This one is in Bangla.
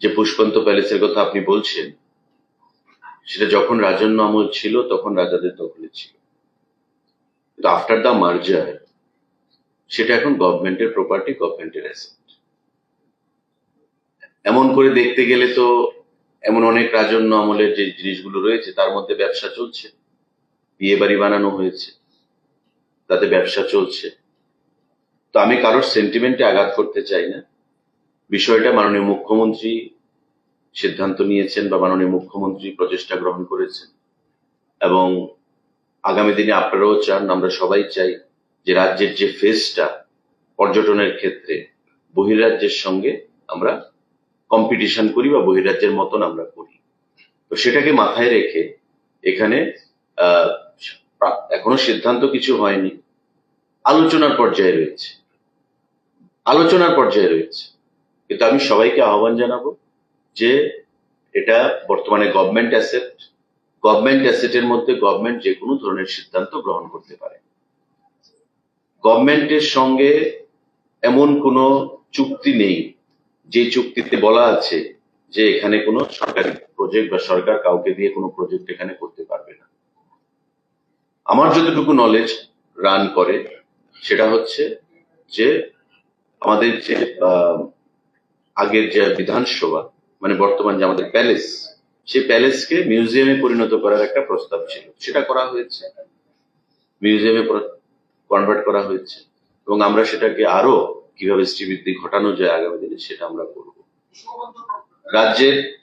যে পুষ্পন্ত প্যালেসের কথা আপনি বলছেন, সেটা যখন রাজন্য আমল ছিল তখন রাজাদের দখলে ছিল, কিন্তু আফটার দ্য মার্জার সেটা এখন গভর্নমেন্টের প্রপার্টি, গভর্নমেন্টের অ্যাসেট। এমন করে দেখতে গেলে তো এমন অনেক রাজন্য আমলের যে জিনিসগুলো রয়েছে তার মধ্যে ব্যবসা চলছে, বিয়ে বাড়ি বানানো হয়েছে, তাতে ব্যবসা চলছে। তো আমি কারোর সেন্টিমেন্টে আঘাত করতে চাই না। বিষয়টা মাননীয় মুখ্যমন্ত্রী সিদ্ধান্ত নিয়েছেন বা মাননীয় মুখ্যমন্ত্রী প্রচেষ্টা গ্রহণ করেছেন, এবং আগামী দিনে আপনারাও চান, আমরা সবাই চাই যে রাজ্যের যে ফেসটা পর্যটনের ক্ষেত্রে বহির্রাজ্যের সঙ্গে আমরা কম্পিটিশন করি বা বহির্রাজ্যের মতন আমরা করি। তো সেটাকে মাথায় রেখে এখানে আহ এখনো সিদ্ধান্ত কিছু হয়নি, আলোচনার পর্যায়ে রয়েছে, কিন্তু আমি সবাইকে আহ্বান জানাবো যে এটা বর্তমানে গভর্নমেন্ট অ্যাসেটের মধ্যে গভর্নমেন্ট যে কোনো ধরনের সিদ্ধান্ত গ্রহণ করতে পারে। গভর্নমেন্টের সঙ্গে এমন কোনো চুক্তি নেই যে চুক্তিতে বলা আছে যে এখানে কোনো সরকারি প্রজেক্ট বা সরকার কাউকে দিয়ে কোনো প্রজেক্ট এখানে করতে পারবে না। আমার যতটুকু নলেজ রান করে সেটা হচ্ছে যে আমাদের যে আগের যে বিধানসভা, মানে বর্তমান যে আমাদের প্যালেস, সেই প্যালেসকে মিউজিয়ামে পরিণত করার একটা প্রস্তাব ছিল, সেটা করা হয়েছে, মিউজিয়ামে কনভার্ট করা হয়েছে, এবং আমরা সেটাকে আরো কিভাবে শ্রীবৃদ্ধি ঘটানো যায় আগামী দিনে সেটা আমরা করব। রাজ্যের